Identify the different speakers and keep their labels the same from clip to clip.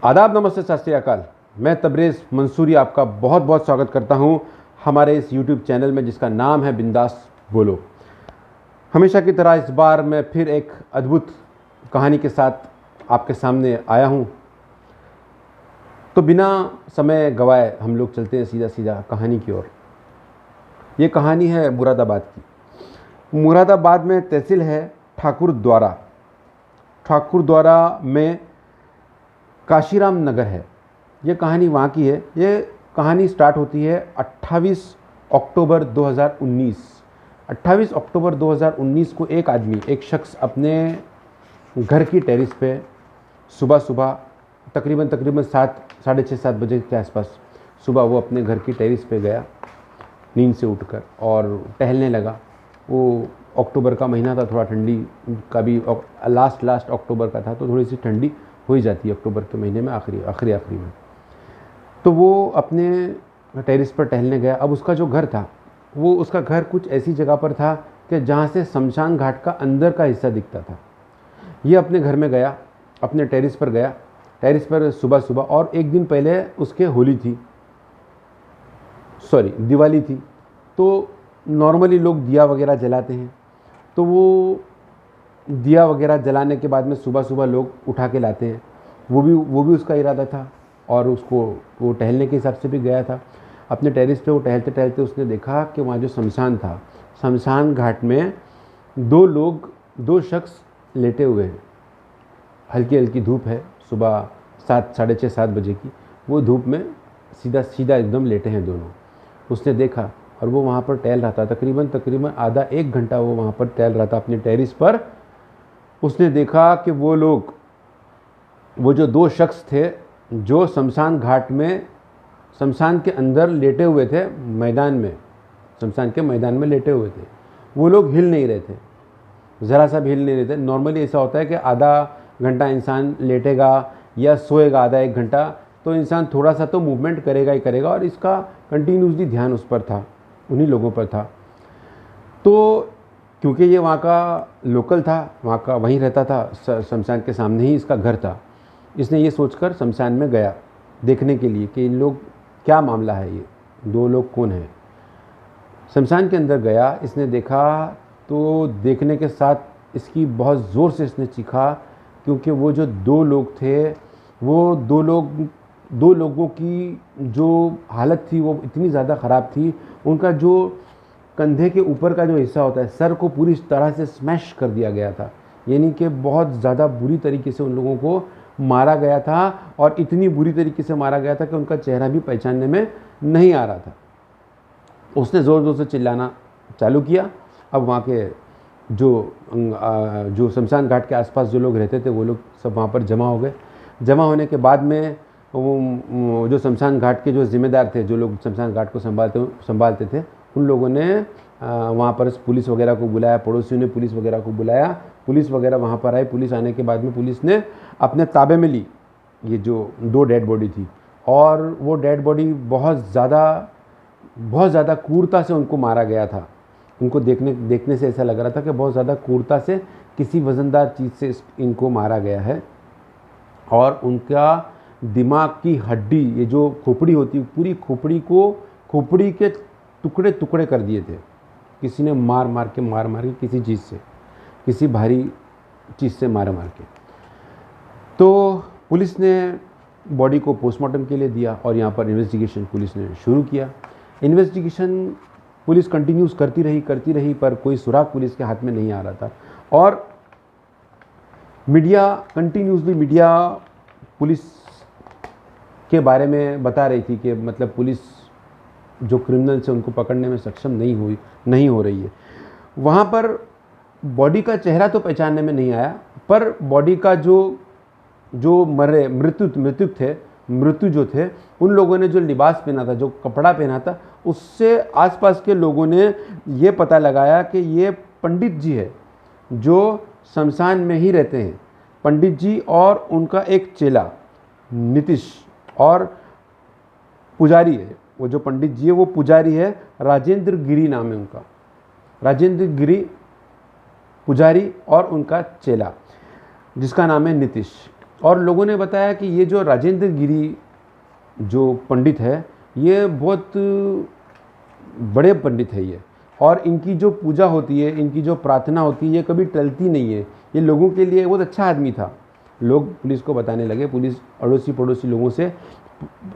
Speaker 1: आदाब, नमस्ते, सत श्री अकाल। मैं तबरेज़ मंसूरी आपका बहुत बहुत स्वागत करता हूं हमारे इस YouTube चैनल में जिसका नाम है बिंदास बोलो। हमेशा की तरह इस बार मैं फिर एक अद्भुत कहानी के साथ आपके सामने आया हूं। तो बिना समय गवाए हम लोग चलते हैं सीधा सीधा कहानी की ओर। ये कहानी है मुरादाबाद की। मुरादाबाद में तहसील है ठाकुरद्वारा। ठाकुरद्वारा में काशीराम नगर है। ये कहानी वहाँ की है। ये कहानी स्टार्ट होती है 28 अक्टूबर 2019। 28 अक्टूबर 2019 को एक शख्स अपने घर की टेरिस पे सुबह सुबह तकरीबन 7:30-7 बजे के आसपास सुबह वो अपने घर की टेरिस पे गया नींद से उठकर और टहलने लगा। वो अक्टूबर का महीना था, थोड़ा ठंडी का भी लास्ट अक्टूबर का था, तो थोड़ी सी ठंडी हो ही जाती है अक्टूबर के महीने में आखिरी में। तो वो अपने टेरिस पर टहलने गया। अब उसका जो घर था उसका घर कुछ ऐसी जगह पर था कि जहाँ से शमशान घाट का अंदर का हिस्सा दिखता था। ये अपने घर में गया, अपने टेरिस पर गया। टेरिस पर सुबह सुबह, और एक दिन पहले उसके दिवाली थी। तो नॉर्मली लोग दिया वगैरह जलाते हैं, तो वो दिया वगैरह जलाने के बाद में सुबह सुबह लोग उठा के लाते हैं। वो भी उसका इरादा था और वो टहलने के हिसाब से भी गया था। अपने टेरिस पे वो टहलते टहलते उसने देखा कि वहाँ जो शमशान था, शमशान घाट में दो शख्स लेटे हुए हैं। हल्की हल्की धूप है, सुबह 7-6 बजे की। वो धूप में सीधा एकदम लेटे हैं दोनों। उसने देखा और वो वहाँ पर टहल रहा था। तकरीबन आधा एक घंटा वो वहाँ पर टहल रहा था अपनी टेरिस पर। उसने देखा कि वो जो दो शख्स थे जो शमशान घाट में शमशान के अंदर लेटे हुए थे, शमशान के मैदान में लेटे हुए थे, वो लोग हिल नहीं रहे थे, ज़रा सा भी हिल नहीं रहे थे। नॉर्मली ऐसा होता है कि आधा घंटा इंसान लेटेगा या सोएगा आधा एक घंटा, तो इंसान थोड़ा सा तो मूवमेंट करेगा ही करेगा, और इसका कंटिन्यूसली ध्यान उस पर था, उन्हीं लोगों पर था। तो क्योंकि ये वहाँ का लोकल था, वहीं रहता था, शमशान के सामने ही इसका घर था, इसने ये सोचकर शमशान में गया देखने के लिए कि इन लोग क्या मामला है, ये दो लोग कौन हैं। शमशान के अंदर गया, इसने देखा तो देखने के साथ इसकी बहुत ज़ोर से इसने चीखा, क्योंकि वो जो दो लोग थे, वो दो लोगों की जो हालत थी वो इतनी ज़्यादा ख़राब थी। उनका जो कंधे के ऊपर का जो हिस्सा होता है, सर को पूरी तरह से स्मैश कर दिया गया था, यानी कि बहुत ज़्यादा बुरी तरीके से उन लोगों को मारा गया था, और इतनी बुरी तरीके से मारा गया था कि उनका चेहरा भी पहचानने में नहीं आ रहा था। उसने ज़ोर ज़ोर से चिल्लाना चालू किया। अब वहाँ के जो शमशान घाट के आसपास जो लोग रहते थे वो लोग सब वहाँ पर जमा हो गए। जमा होने के बाद में वो जो शमशान घाट के जो ज़िम्मेदार थे, जो लोग शमशान घाट को संभालते थे, उन लोगों ने वहाँ पर पुलिस वगैरह को बुलाया, पड़ोसियों ने पुलिस वगैरह को बुलाया। पुलिस वगैरह वहाँ पर आई। पुलिस आने के बाद में पुलिस ने अपने ताबे में ली ये जो दो डेड बॉडी थी, और वो डेड बॉडी बहुत ज़्यादा क्रूरता से उनको मारा गया था। उनको देखने से ऐसा लग रहा था कि बहुत ज़्यादा क्रूरता से किसी वज़नदार चीज़ से इनको मारा गया है, और उनका दिमाग की हड्डी, ये जो खोपड़ी होती है, पूरी खोपड़ी के टुकड़े कर दिए थे। किसी ने मार के किसी चीज़ से, किसी भारी चीज़ से मार के। तो पुलिस ने बॉडी को पोस्टमार्टम के लिए दिया, और यहाँ पर इन्वेस्टिगेशन पुलिस ने शुरू किया। इन्वेस्टिगेशन पुलिस कंटिन्यूस करती रही, पर कोई सुराग पुलिस के हाथ में नहीं आ रहा था। और मीडिया पुलिस के बारे में बता रही थी कि मतलब पुलिस जो क्रिमिनल से उनको पकड़ने में सक्षम नहीं हो रही है। वहाँ पर बॉडी का चेहरा तो पहचानने में नहीं आया, पर बॉडी का जो मृत्यु जो थे, उन लोगों ने जो लिबास पहना था, जो कपड़ा पहना था, उससे आसपास के लोगों ने ये पता लगाया कि ये पंडित जी है जो शमशान में ही रहते हैं। पंडित जी और उनका एक चेला नीतीश, और पुजारी है। वो जो पंडित जी है वो पुजारी है, राजेंद्र गिरी नाम है उनका, राजेंद्र गिरी पुजारी, और उनका चेला जिसका नाम है नीतीश। और लोगों ने बताया कि ये जो राजेंद्र गिरी जो पंडित है ये बहुत बड़े पंडित है ये, और इनकी जो पूजा होती है, इनकी जो प्रार्थना होती है, ये कभी टलती नहीं है। ये लोगों के लिए बहुत अच्छा आदमी था। लोग पुलिस को बताने लगे, पुलिस अड़ोसी पड़ोसी लोगों से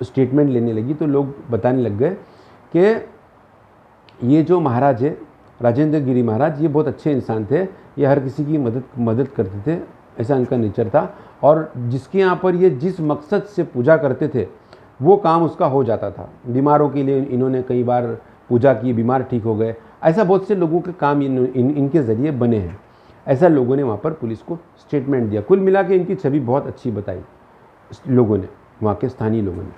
Speaker 1: स्टेटमेंट लेने लगी, तो लोग बताने लग गए कि ये जो महाराज है राजेंद्र गिरी महाराज, ये बहुत अच्छे इंसान थे, ये हर किसी की मदद करते थे, ऐसा इनका नेचर था। और जिसके यहाँ पर ये जिस मकसद से पूजा करते थे वो काम उसका हो जाता था। बीमारों के लिए इन्होंने कई बार पूजा की, बीमार ठीक हो गए। ऐसा बहुत से लोगों के काम इनके ज़रिए बने हैं। ऐसा लोगों ने वहाँ पर पुलिस को स्टेटमेंट दिया। कुल मिला के इनकी छवि बहुत अच्छी बताई लोगों ने, वहाँ के स्थानीय लोगों ने।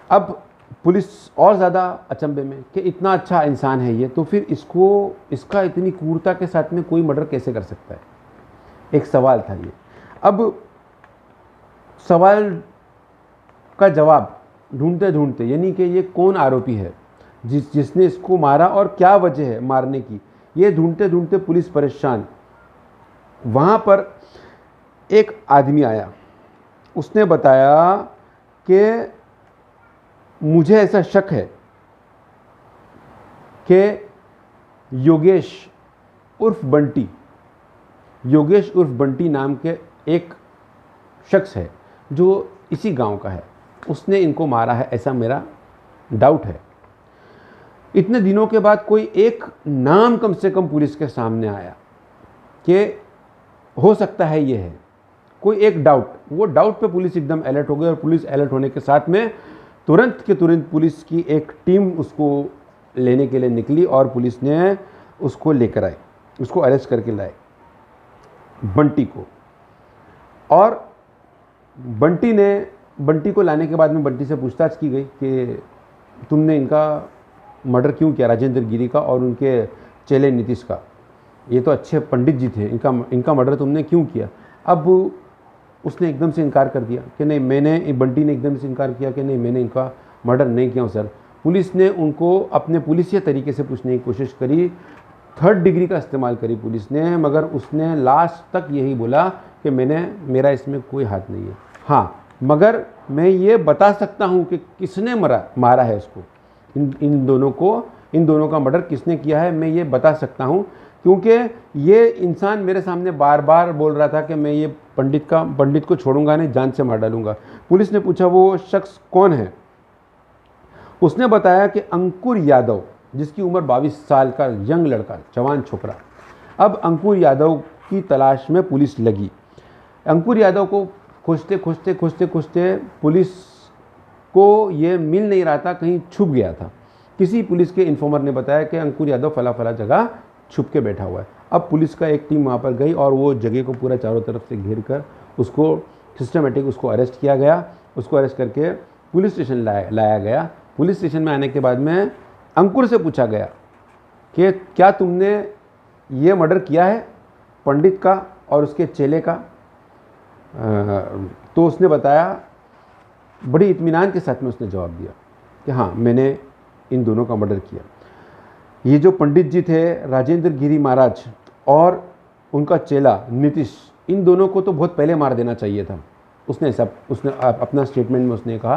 Speaker 1: अब पुलिस और ज़्यादा अचंभे में कि इतना अच्छा इंसान है ये, तो फिर इसका इतनी क्रूरता के साथ में कोई मर्डर कैसे कर सकता है, एक सवाल था ये। अब सवाल का जवाब ढूंढते ढूंढते, यानी कि ये कौन आरोपी है जिसने इसको मारा और क्या वजह है मारने की, ये ढूंढते ढूंढते पुलिस परेशान। वहाँ पर एक आदमी आया, उसने बताया कि मुझे ऐसा शक है कि योगेश उर्फ बंटी नाम के एक शख्स है जो इसी गांव का है, उसने इनको मारा है, ऐसा मेरा डाउट है। इतने दिनों के बाद कोई एक नाम कम से कम पुलिस के सामने आया कि हो सकता है ये है, कोई एक डाउट। वो डाउट पे पुलिस एकदम अलर्ट हो गई, और पुलिस अलर्ट होने के साथ में तुरंत के तुरंत पुलिस की एक टीम उसको लेने के लिए निकली, और पुलिस ने उसको लेकर आई, उसको अरेस्ट करके लाए बंटी को। और बंटी को लाने के बाद में बंटी से पूछताछ की गई कि तुमने इनका मर्डर क्यों किया, राजेंद्र गिरी का और उनके चेले नीतीश का, ये तो अच्छे पंडित जी थे, इनका मर्डर तुमने क्यों किया। अब उसने एकदम से इनकार कर दिया कि नहीं, बंटी ने एकदम से इनकार किया कि नहीं, मैंने इनका मर्डर नहीं किया हूँ सर। पुलिस ने उनको अपने पुलिसिया तरीके से पूछने की कोशिश करी, 3rd डिग्री का इस्तेमाल करी पुलिस ने, मगर उसने लास्ट तक यही बोला कि मेरा इसमें कोई हाथ नहीं है। हाँ, मगर मैं ये बता सकता हूँ कि किसने मारा है उसको, इन दोनों का मर्डर किसने किया है, मैं ये बता सकता हूँ, क्योंकि ये इंसान मेरे सामने बार बार बोल रहा था कि मैं ये पंडित को छोड़ूंगा नहीं, जान से मार डालूंगा। पुलिस ने पूछा वो शख्स कौन है। उसने बताया कि अंकुर यादव, जिसकी उम्र 22 साल का यंग लड़का, जवान छोकरा। अब अंकुर यादव की तलाश में पुलिस लगी। अंकुर यादव को खोजते पुलिस को ये मिल नहीं रहा था, कहीं छुप गया था। किसी पुलिस के इन्फॉर्मर ने बताया कि अंकुर यादव फला जगह छुप के बैठा हुआ है। अब पुलिस का एक टीम वहाँ पर गई और वो जगह को पूरा चारों तरफ से घेर कर उसको सिस्टमेटिक उसको अरेस्ट किया गया। उसको अरेस्ट करके पुलिस स्टेशन लाया गया। पुलिस स्टेशन में आने के बाद में अंकुर से पूछा गया कि क्या तुमने ये मर्डर किया है पंडित का और उसके चेले का। तो उसने बताया, बड़ी इत्मीनान के साथ में उसने जवाब दिया कि हाँ, मैंने इन दोनों का मर्डर किया। ये जो पंडित जी थे राजेंद्र गिरी महाराज और उनका चेला नीतीश, इन दोनों को तो बहुत पहले मार देना चाहिए था। उसने अपना स्टेटमेंट में उसने कहा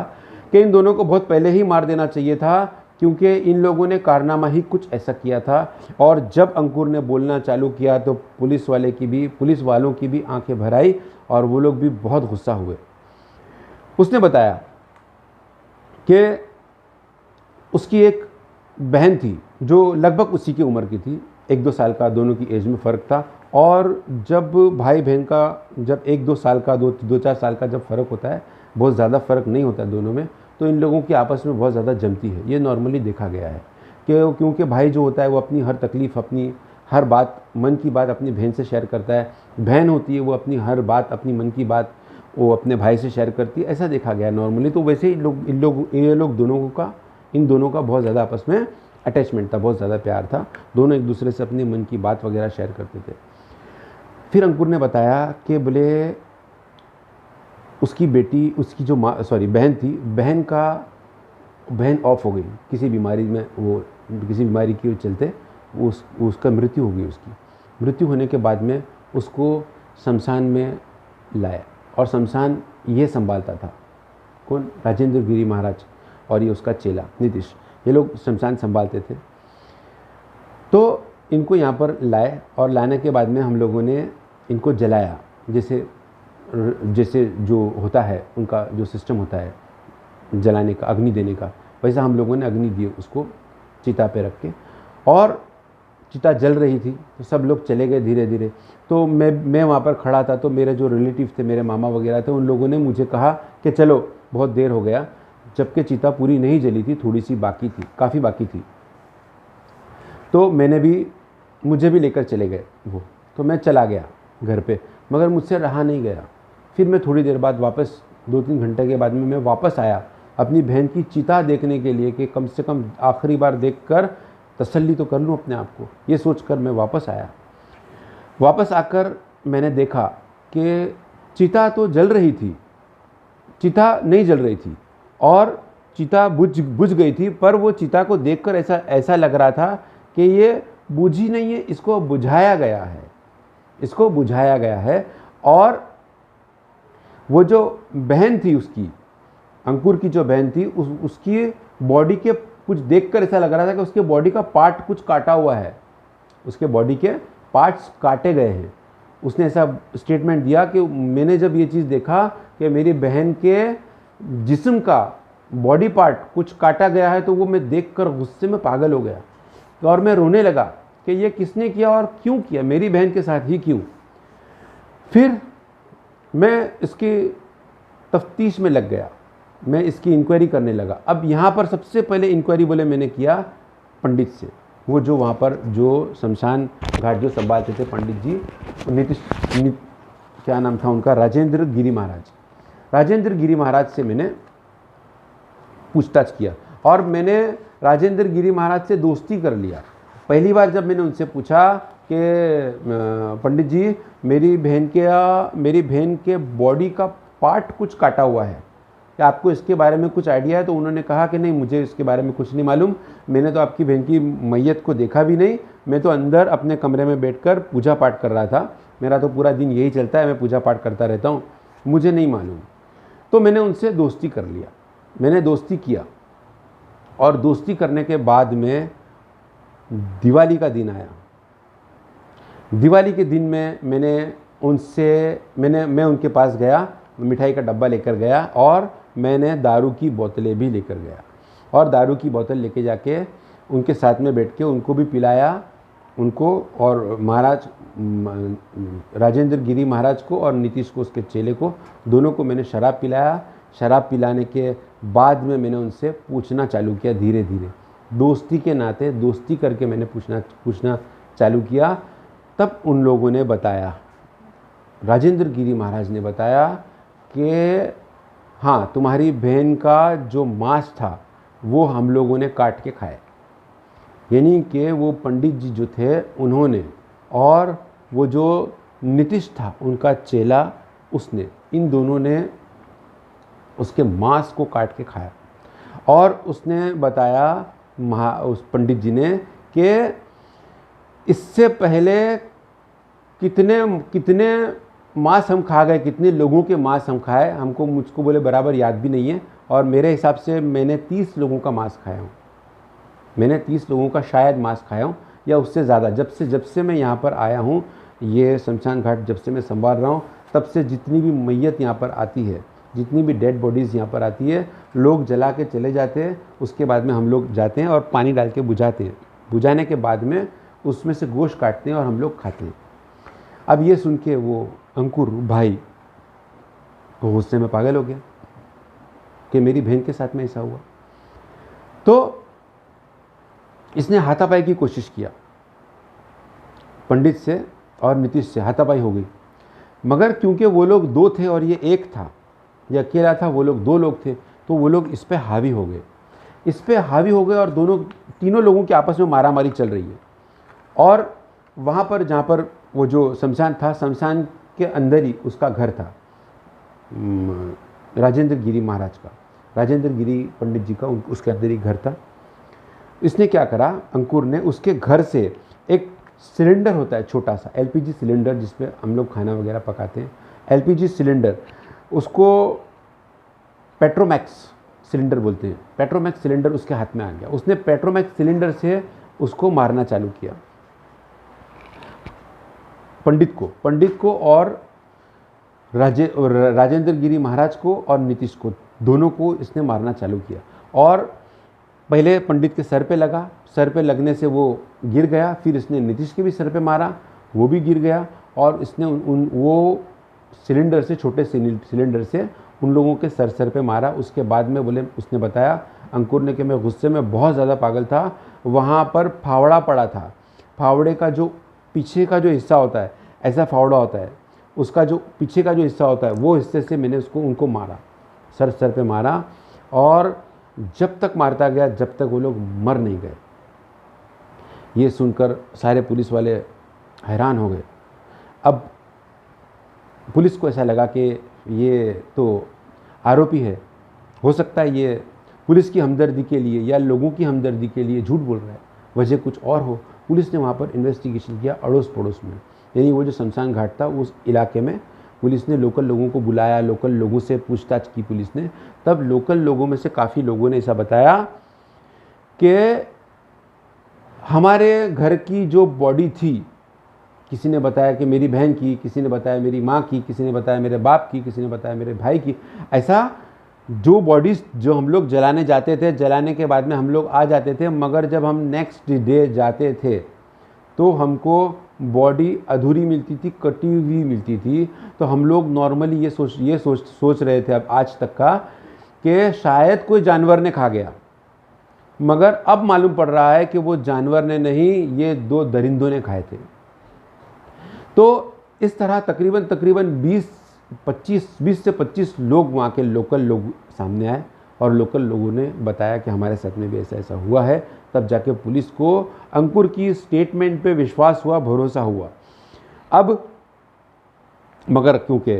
Speaker 1: कि इन दोनों को बहुत पहले ही मार देना चाहिए था, क्योंकि इन लोगों ने कारनामा ही कुछ ऐसा किया था। और जब अंकुर ने बोलना चालू किया तो पुलिस वालों की भी आंखें भर आई और वो लोग भी बहुत गुस्सा हुए। उसने बताया कि उसकी एक बहन थी जो लगभग उसी की उम्र की थी, 1-2 साल का दोनों की एज में फ़र्क था। और जब भाई बहन का जब 1-2 साल का 2-4 साल का जब फ़र्क होता है, बहुत ज़्यादा फ़र्क नहीं होता दोनों में, तो इन लोगों की आपस में बहुत ज़्यादा जमती है। ये नॉर्मली देखा गया है कि क्योंकि भाई जो होता है वो अपनी हर तकलीफ़, अपनी हर बात, मन की बात अपनी बहन से शेयर करता है। बहन होती है वो अपनी हर बात, अपनी मन की बात वो अपने भाई से शेयर करती है, ऐसा देखा गया है नॉर्मली। तो वैसे ही इन दोनों का बहुत ज़्यादा आपस में अटैचमेंट था, बहुत ज़्यादा प्यार था। दोनों एक दूसरे से अपनी मन की बात वगैरह शेयर करते थे। फिर अंकुर ने बताया कि बोले उसकी जो बहन थी, बहन ऑफ हो गई किसी बीमारी के चलते, उसका मृत्यु हो गई। उसकी मृत्यु होने के बाद में उसको शमशान में लाया, और शमशान ये संभालता था। कौन? राजेंद्र गिरी महाराज और ये उसका चेला नीतीश, ये लोग शमशान संभालते थे। तो इनको यहाँ पर लाए और लाने के बाद में हम लोगों ने इनको जलाया, जैसे जैसे जो होता है उनका जो सिस्टम होता है जलाने का, अग्नि देने का, वैसा हम लोगों ने अग्नि दी उसको चिता पे रख के। और चिता जल रही थी तो सब लोग चले गए धीरे धीरे। तो मैं वहाँ पर खड़ा था, तो मेरे जो रिलेटिव थे, मेरे मामा वगैरह थे, उन लोगों ने मुझे कहा कि चलो बहुत देर हो गया, जबकि चिता पूरी नहीं जली थी, थोड़ी सी बाकी थी, काफ़ी बाकी थी। तो मुझे भी लेकर चले गए वो। तो मैं चला गया घर पे, मगर मुझसे रहा नहीं गया। फिर मैं थोड़ी देर बाद वापस 2-3 घंटे के बाद में मैं वापस आया अपनी बहन की चिता देखने के लिए कि कम से कम आखिरी बार देखकर तसल्ली तो कर लूँ अपने आप को। ये सोचकर मैं वापस आया। वापस आकर मैंने देखा कि चिता तो जल रही थी, चिता नहीं जल रही थी और चिता बुझ गई थी, पर वो चिता को देखकर ऐसा लग रहा था कि ये बुझी नहीं है, इसको बुझाया गया है, इसको बुझाया गया है। और वो जो बहन थी उसकी, अंकुर की जो बहन थी, उसकी बॉडी के कुछ देखकर ऐसा लग रहा था कि उसके बॉडी का पार्ट कुछ काटा हुआ है, उसके बॉडी के पार्ट्स काटे गए हैं। उसने ऐसा स्टेटमेंट दिया कि मैंने जब ये चीज़ देखा कि मेरी बहन के जिस्म का बॉडी पार्ट कुछ काटा गया है, तो वो मैं देखकर गुस्से में पागल हो गया और मैं रोने लगा कि ये किसने किया और क्यों किया, मेरी बहन के साथ ही क्यों। फिर मैं इसकी तफ्तीश में लग गया, मैं इसकी इंक्वायरी करने लगा। अब यहाँ पर सबसे पहले इंक्वायरी बोले मैंने किया पंडित से, वो जो वहाँ पर जो शमशान घाट जो संभालते थे पंडित जी, क्या नाम था उनका, राजेंद्र गिरी महाराज। राजेंद्र गिरी महाराज से मैंने पूछताछ किया और मैंने राजेंद्र गिरी महाराज से दोस्ती कर लिया। पहली बार जब मैंने उनसे पूछा कि पंडित जी मेरी बहन के बॉडी का पार्ट कुछ काटा हुआ है, क्या आपको इसके बारे में कुछ आइडिया है? तो उन्होंने कहा कि नहीं, मुझे इसके बारे में कुछ नहीं मालूम, मैंने तो आपकी बहन की मैयत को देखा भी नहीं, मैं तो अंदर अपने कमरे में बैठकर पूजा पाठ कर रहा था, मेरा तो पूरा दिन यही चलता है, मैं पूजा पाठ करता रहता हूँ, मुझे नहीं मालूम। तो मैंने उनसे दोस्ती कर लिया, मैंने दोस्ती किया और दोस्ती करने के बाद में दिवाली का दिन आया। दिवाली के दिन में मैं उनके पास गया, मिठाई का डब्बा लेकर गया और मैंने दारू की बोतलें भी लेकर गया और दारू की बोतल लेके जाके उनके साथ में बैठ के उनको भी पिलाया, उनको और महाराज राजेंद्र गिरी महाराज को और नीतीश को, उसके चेले को, दोनों को मैंने शराब पिलाया। शराब पिलाने के बाद में मैंने उनसे पूछना चालू किया, धीरे धीरे दोस्ती के नाते दोस्ती करके मैंने पूछना चालू किया। तब उन लोगों ने बताया, राजेंद्र गिरी महाराज ने बताया कि हाँ, तुम्हारी बहन का जो मांस था वो हम लोगों ने काट के खाया, यानी कि वो पंडित जी जो थे उन्होंने और वो जो नीतीश था उनका चेला, उसने, इन दोनों ने उसके मांस को काट के खाया। और उसने बताया उस पंडित जी ने कि इससे पहले कितने मांस हम खा गए, कितने लोगों के मांस हम खाए, मुझको बोले बराबर याद भी नहीं है, और मेरे हिसाब से मैंने 30 लोगों का मांस खाया हूँ, मैंने 30 लोगों का शायद मांस खाया हूँ या उससे ज़्यादा। जब से मैं यहाँ पर आया हूँ, ये शमशान घाट जब से मैं संभाल रहा हूँ, तब से जितनी भी मैयत यहाँ पर आती है, जितनी भी डेड बॉडीज़ यहाँ पर आती है, लोग जला के चले जाते हैं, उसके बाद में हम लोग जाते हैं और पानी डाल के बुझाते हैं, बुझाने के बाद में उसमें से गोश्त काटते हैं और हम लोग खाते हैं। अब ये सुन के वो अंकुर भाई गुस्से में पागल हो गया कि मेरी बहन के साथ में ऐसा हुआ। तो इसने हाथापाई की कोशिश किया, पंडित से और नीतीश से हाथापाई हो गई, मगर क्योंकि वो लोग 2 थे और ये 1 था, ये अकेला था, वो लोग 2 लोग थे, तो वो लोग इस पे हावी हो गए और तीनों लोगों की आपस में मारामारी चल रही है। और वहाँ पर जहाँ पर वो जो शमशान था, शमशान के अंदर ही उसका घर था, राजेंद्र गिरी महाराज का, राजेंद्र गिरी पंडित जी का, उसके अंदर ही घर था। इसने क्या करा, अंकुर ने उसके घर से एक सिलेंडर होता है छोटा सा, एलपीजी सिलेंडर, जिसमें हम लोग खाना वगैरह पकाते हैं, एलपीजी सिलेंडर उसको पेट्रोमैक्स सिलेंडर बोलते हैं, पेट्रोमैक्स सिलेंडर उसके हाथ में आ गया। उसने पेट्रोमैक्स सिलेंडर से उसको मारना चालू किया, पंडित को और राजेंद्र गिरी महाराज को और नीतीश को, दोनों को इसने मारना चालू किया। और पहले पंडित के सर पे लगा, सर पे लगने से वो गिर गया, फिर इसने नीतीश के भी सर पे मारा, वो भी गिर गया। और इसने वो सिलेंडर से, छोटे सिलेंडर से उन लोगों के सर पे मारा। उसके बाद में बोले, उसने बताया अंकुर ने कि मैं गुस्से में बहुत ज़्यादा पागल था, वहाँ पर फावड़ा पड़ा था, फावड़े का जो पीछे का जो हिस्सा होता है, ऐसा फावड़ा होता है, उसका जो पीछे का जो हिस्सा होता है, वो हिस्से से मैंने उनको मारा, सर पे मारा। और जब तक मारता गया, जब तक वो लोग मर नहीं गए। ये सुनकर सारे पुलिस वाले हैरान हो गए। अब पुलिस को ऐसा लगा कि ये तो आरोपी है, हो सकता है ये पुलिस की हमदर्दी के लिए या लोगों की हमदर्दी के लिए झूठ बोल रहा है, वजह कुछ और हो। पुलिस ने वहाँ पर इन्वेस्टिगेशन किया अड़ोस पड़ोस में, यानी वो जो शमशान घाट था उस इलाके में पुलिस ने लोकल लोगों को बुलाया, लोकल लोगों से पूछताछ की पुलिस ने। तब लोकल लोगों में से काफ़ी लोगों ने ऐसा बताया कि हमारे घर की जो बॉडी थी, किसी ने बताया कि मेरी बहन की, किसी ने बताया मेरी माँ की, किसी ने बताया मेरे बाप की, किसी ने बताया मेरे भाई की। ऐसा जो बॉडीज जो हम लोग जलाने जाते थे, जलाने के बाद में हम लोग आ जाते थे, मगर जब हम नेक्स्ट डे जाते थे तो हमको बॉडी अधूरी मिलती थी, कटी हुई मिलती थी। तो हम लोग नॉर्मली ये सोच रहे थे अब आज तक का कि शायद कोई जानवर ने खा गया, मगर अब मालूम पड़ रहा है कि वो जानवर ने नहीं, ये 2 दरिंदों ने खाए थे। तो इस तरह तकरीबन 20 से 25 लोग, वहाँ के लोकल लोग सामने आए और लोकल लोगों ने बताया कि हमारे साथ में भी ऐसा ऐसा हुआ है। तब जाके पुलिस को अंकुर की स्टेटमेंट पे विश्वास हुआ, भरोसा हुआ। अब मगर क्योंकि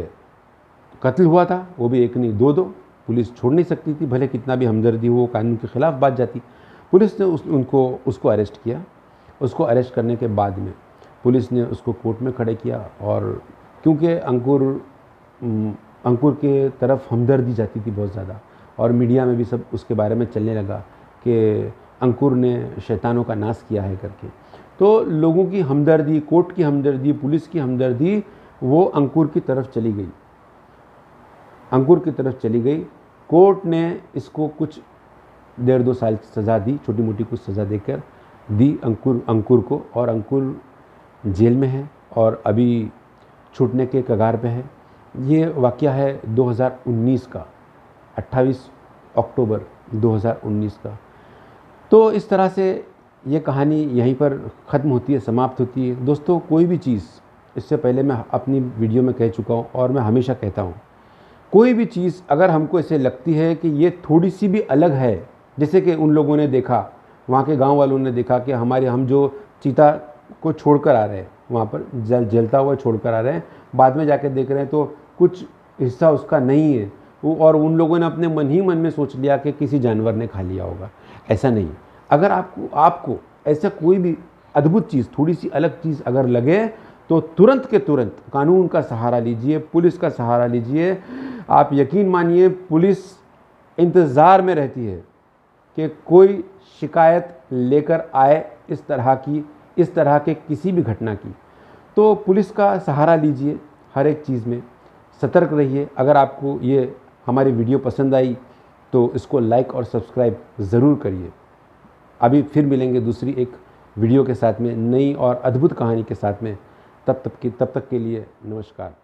Speaker 1: कत्ल हुआ था, वो भी एक नहीं 2, पुलिस छोड़ नहीं सकती थी, भले कितना भी हमदर्दी हो, कानून के खिलाफ बात जाती। पुलिस ने उसको अरेस्ट किया। उसको अरेस्ट करने के बाद में पुलिस ने उसको कोर्ट में खड़े किया। और क्योंकि अंकुर के तरफ हमदर्दी जाती थी बहुत ज़्यादा, और मीडिया में भी सब उसके बारे में चलने लगा कि अंकुर ने शैतानों का नाश किया है करके। तो लोगों की हमदर्दी, कोर्ट की हमदर्दी, पुलिस की हमदर्दी वो अंकुर की तरफ चली गई, अंकुर की तरफ चली गई। कोर्ट ने इसको कुछ 1.5-2 साल की सज़ा दी, छोटी मोटी कुछ सज़ा देकर दी अंकुर को। और अंकुर जेल में है और अभी छूटने के कगार पे है। ये वाक़या है 2019 का, 28 अक्टूबर 2019 का। तो इस तरह से ये कहानी यहीं पर ख़त्म होती है, समाप्त होती है। दोस्तों, कोई भी चीज़, इससे पहले मैं अपनी वीडियो में कह चुका हूँ और मैं हमेशा कहता हूँ, कोई भी चीज़ अगर हमको ऐसे लगती है कि ये थोड़ी सी भी अलग है, जैसे कि उन लोगों ने देखा, वहाँ के गांव वालों ने देखा कि हम जो चीता को छोड़कर आ रहे हैं, वहाँ पर जलता हुआ छोड़कर आ रहे हैं, बाद में जाके देख रहे हैं तो कुछ हिस्सा उसका नहीं है, और उन लोगों ने अपने मन ही मन में सोच लिया कि किसी जानवर ने खा लिया होगा। ऐसा नहीं। अगर आपको ऐसा कोई भी अद्भुत चीज़, थोड़ी सी अलग चीज़ अगर लगे तो तुरंत के तुरंत कानून का सहारा लीजिए, पुलिस का सहारा लीजिए। आप यकीन मानिए, पुलिस इंतज़ार में रहती है कि कोई शिकायत लेकर आए इस तरह के किसी भी घटना की। तो पुलिस का सहारा लीजिए, हर एक चीज़ में सतर्क रहिए। अगर आपको ये हमारी वीडियो पसंद आई तो इसको लाइक और सब्सक्राइब ज़रूर करिए। अभी फिर मिलेंगे दूसरी एक वीडियो के साथ में, नई और अद्भुत कहानी के साथ में। तब तक के लिए नमस्कार।